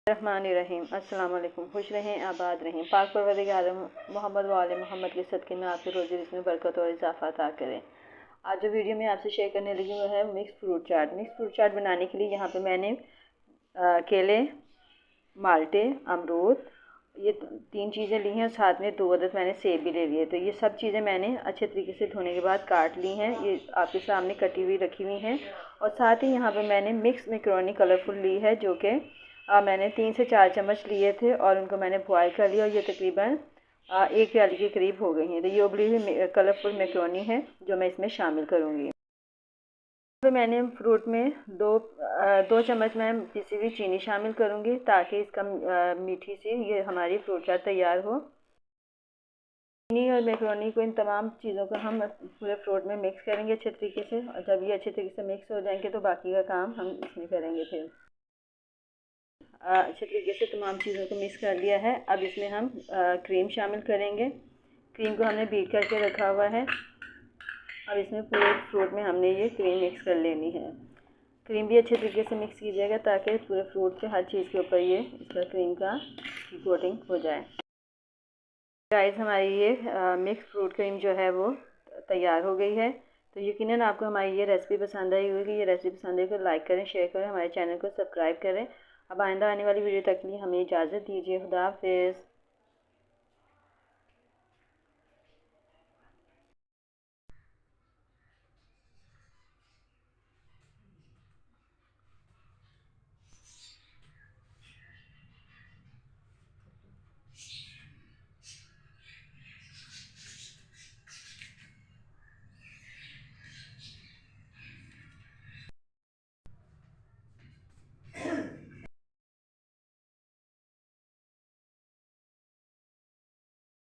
रहमानिर्रहीम। अस्सलाम वालेकुम। खुश रहें, आबाद रहें। पाक परवरदिगार मोहम्मद वाले मोहम्मद के सदक़े में आपके रोज़ी रिज़्क़ में बरकत और इजाफ़ा अता करें। आज जो वीडियो मैं आपसे शेयर करने लगी वो है मिक्स फ्रूट चाट। मिक्स फ्रूट चाट बनाने के लिए यहाँ पे मैंने केले, माल्टे, अमरूद, ये 3 चीज़ें ली हैं और साथ में 2 अदद मैंने सेब भी ले लिए। तो ये सब चीज़ें मैंने अच्छे तरीके से धोने के बाद काट ली हैं। ये आपके सामने कटी हुई रखी हुई हैं। और साथ ही यहाँ पे मैंने मिक्स मैकरोनी कलरफुल ली है, जो कि मैंने 3 से 4 चम्मच लिए थे और उनको मैंने बॉयल कर लिया और ये तकरीबन 1 प्याली के करीब हो गई हैं। तो ये उबली हुई कलरफुल मैकरोनी है जो मैं इसमें शामिल करूँगी। फिर मैंने फ्रूट में दो चम्मच मैं पिसी हुई चीनी शामिल करूँगी ताकि इसका मीठी सी ये हमारी फ्रूट चाट तैयार हो। चीनी और मैकरोनी को, इन तमाम चीज़ों को हम पूरे फ्रूट में मिक्स करेंगे अच्छे तरीके से, और जब ये अच्छे तरीके से मिक्स हो जाएंगे तो बाकी का काम हम इसमें करेंगे। फिर अच्छे तरीके से तमाम चीज़ों को मिक्स कर लिया है। अब इसमें हम क्रीम शामिल करेंगे। क्रीम को हमने बीट करके रखा हुआ है। अब इसमें पूरे फ्रूट में हमने ये क्रीम मिक्स कर लेनी है। क्रीम भी अच्छे तरीके से मिक्स कीजिएगा ताकि पूरे फ्रूट पे हर चीज़ के ऊपर ये इसका क्रीम का कोटिंग हो जाए। गाइस, हमारी ये मिक्स फ्रूट क्रीम जो है वो तैयार हो गई है। तो यकीनन आपको हमारी ये रेसिपी पसंद आई होगी। ये रेसिपी पसंद आई तो लाइक करें, शेयर करें, हमारे चैनल को सब्सक्राइब करें। अब आइंदा आने वाली वीडियो तक के लिए हमें इजाज़त दीजिए। खुदा हाफिज़।